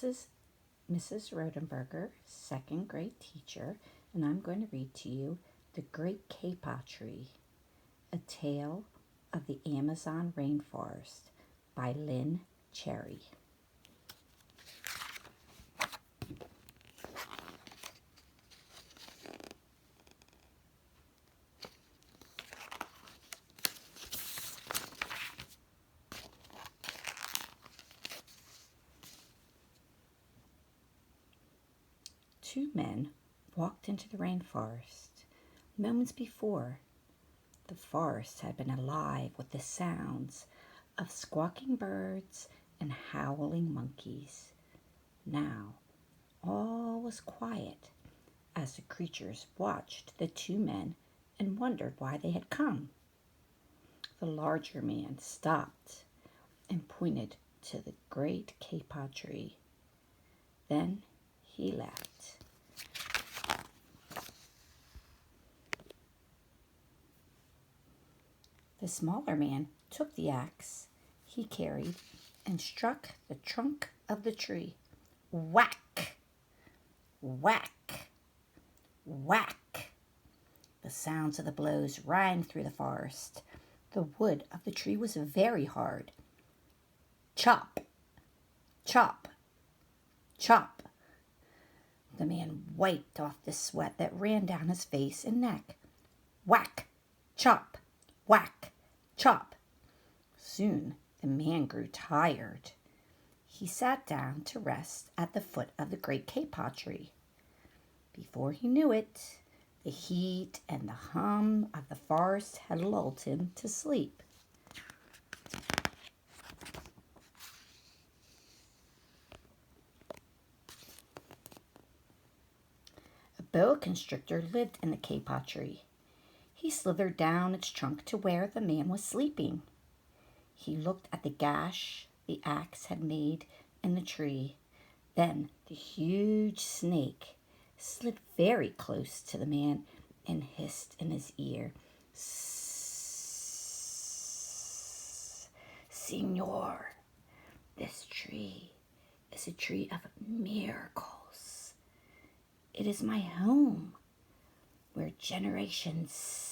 This is Mrs. Rodenberger, second grade teacher, and I'm going to read to you The Great Kapok Tree, a tale of the Amazon rainforest by Lynn Cherry. Two men walked into the rainforest. Moments before, the forest had been alive with the sounds of squawking birds and howling monkeys. Now, all was quiet as the creatures watched the two men and wondered why they had come. The larger man stopped and pointed to the great kapok tree. Then he left. The smaller man took the axe he carried and struck the trunk of the tree. Whack! Whack! Whack! The sounds of the blows rang through the forest. The wood of the tree was very hard. Chop! Chop! Chop! The man wiped off the sweat that ran down his face and neck. Whack! Chop! Whack! Chop! Soon the man grew tired. He sat down to rest at the foot of the great kapok tree. Before he knew it, the heat and the hum of the forest had lulled him to sleep. A boa constrictor lived in the kapok tree. He slithered down its trunk to where the man was sleeping. He looked at the gash the axe had made in the tree. Then the huge snake slid very close to the man and hissed in his ear, "Signor, this tree is a tree of miracles. It is my home, where generations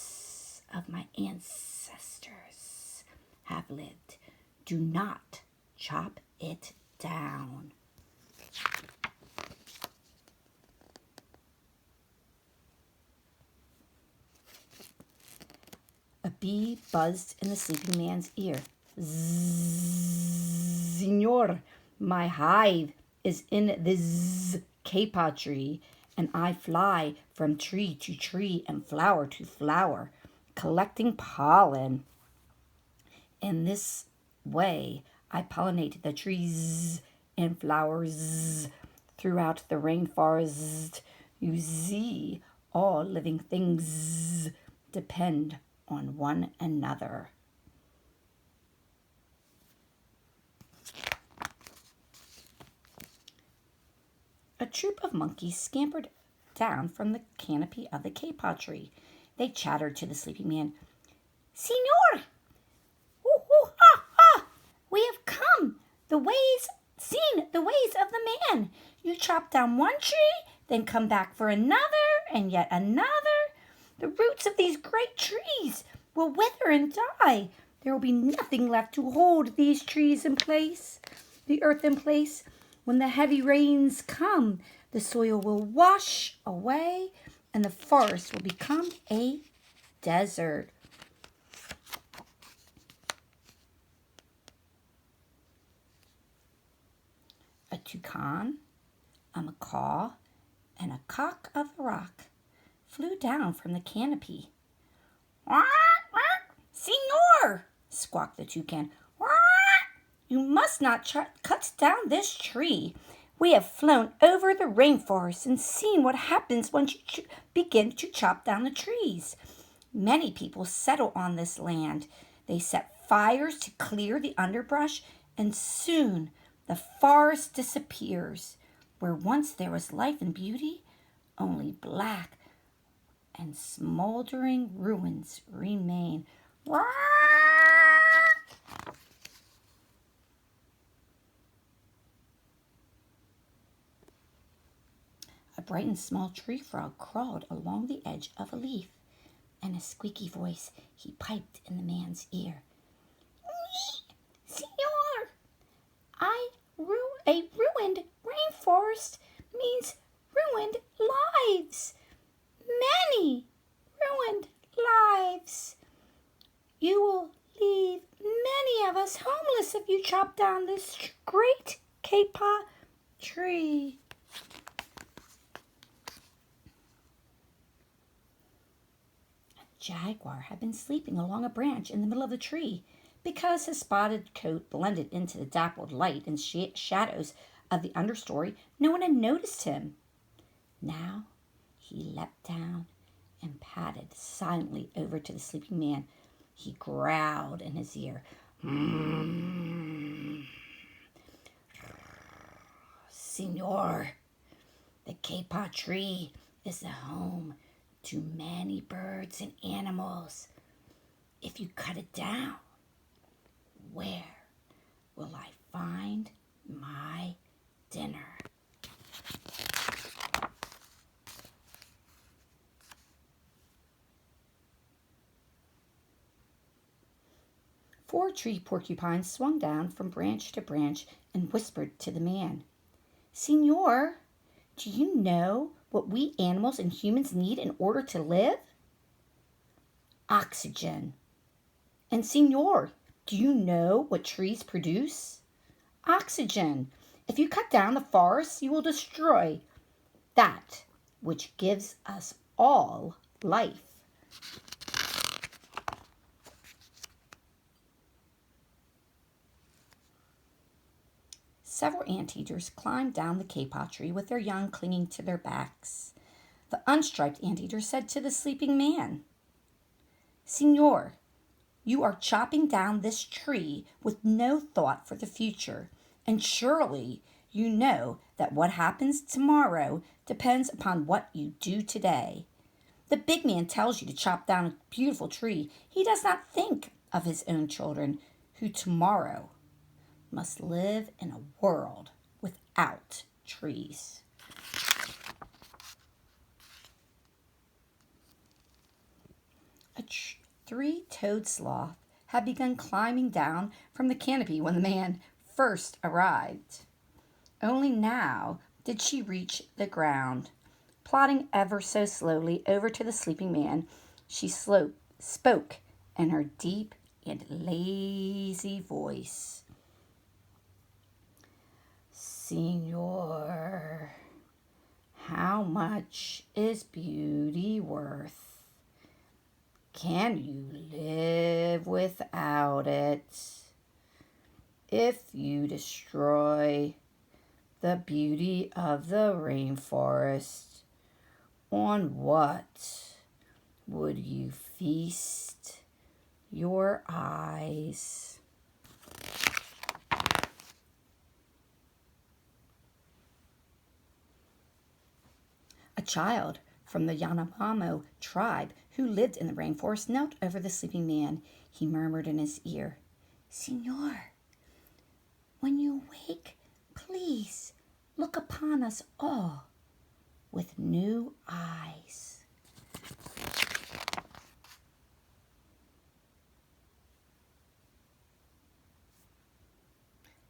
of my ancestors have lived. Do not chop it down." A bee buzzed in the sleeping man's ear. "Signor, my hive is in this kapok tree, and I fly from tree to tree and flower to flower, collecting pollen. In this way, I pollinate the trees and flowers throughout the rainforest. You see, all living things depend on one another." A troop of monkeys scampered down from the canopy of the kapok tree. They chattered to the sleeping man. "Signor! We have seen the ways of the man. You chop down one tree, then come back for another and yet another. The roots of these great trees will wither and die. There will be nothing left to hold these trees in place, the earth in place. When the heavy rains come, the soil will wash away and the forest will become a desert." A toucan, a macaw, and a cock of the rock flew down from the canopy. "Signor," squawked the toucan, "you must not cut down this tree. We have flown over the rainforest and seen what happens when you begin to chop down the trees. Many people settle on this land. They set fires to clear the underbrush, and soon the forest disappears. Where once there was life and beauty, only black and smoldering ruins remain." bright and small tree frog crawled along the edge of a leaf. In a squeaky voice, he piped in the man's ear. Senor, a ruined rainforest means ruined lives. Many ruined lives. You will leave many of us homeless if you chop down this great kapok tree. A jaguar had been sleeping along a branch in the middle of the tree. Because his spotted coat blended into the dappled light and shadows of the understory, no one had noticed him. Now he leapt down and padded silently over to the sleeping man. He growled in his ear. Senor, the kapok tree is the home to many birds and animals. If you cut it down, where will I find my dinner? Four tree porcupines swung down from branch to branch and whispered to the man. Senor, do you know what we animals and humans need in order to live? Oxygen. And Senor, do you know what trees produce? Oxygen. If you cut down the forests, you will destroy that which gives us all life. Several anteaters climbed down the kapok tree with their young clinging to their backs. The unstriped anteater said to the sleeping man, Senor, you are chopping down this tree with no thought for the future, and surely you know that what happens tomorrow depends upon what you do today. The big man tells you to chop down a beautiful tree. He does not think of his own children, who tomorrow must live in a world without trees. A three-toed sloth had begun climbing down from the canopy when the man first arrived. Only now did she reach the ground. Plodding ever so slowly over to the sleeping man, she spoke in her deep and lazy voice. Senor, how much is beauty worth? Can you live without it? If you destroy the beauty of the rainforest, on what would you feast your eyes? A child from the Yanomamo tribe who lived in the rainforest knelt over the sleeping man. He murmured in his ear, Senor, when you wake, please look upon us all with new eyes.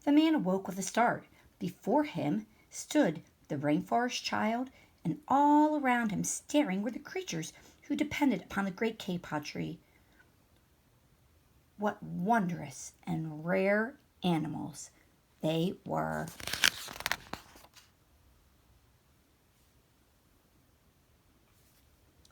The man awoke with a start. Before him stood the rainforest child, and all around him staring were the creatures who depended upon the great kapok tree. What wondrous and rare animals they were.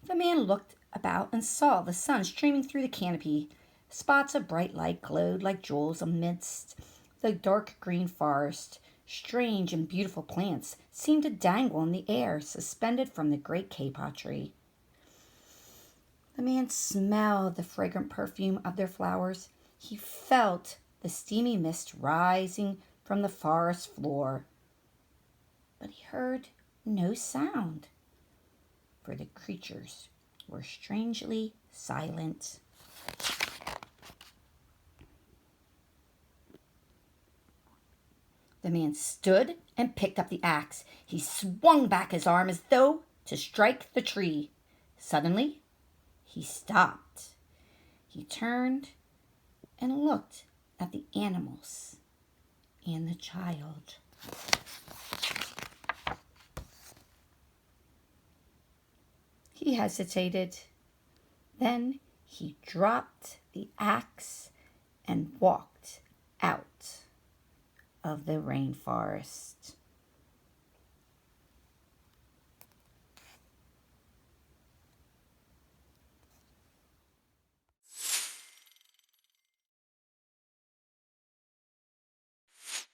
The man looked about and saw the sun streaming through the canopy. Spots of bright light glowed like jewels amidst the dark green forest. Strange and beautiful plants seemed to dangle in the air, suspended from the great kapok tree. The man smelled the fragrant perfume of their flowers. He felt the steamy mist rising from the forest floor. But he heard no sound, for the creatures were strangely silent. The man stood and picked up the axe. He swung back his arm as though to strike the tree. Suddenly, he stopped. He turned and looked at the animals and the child. He hesitated. Then he dropped the axe and walked out of the rainforest.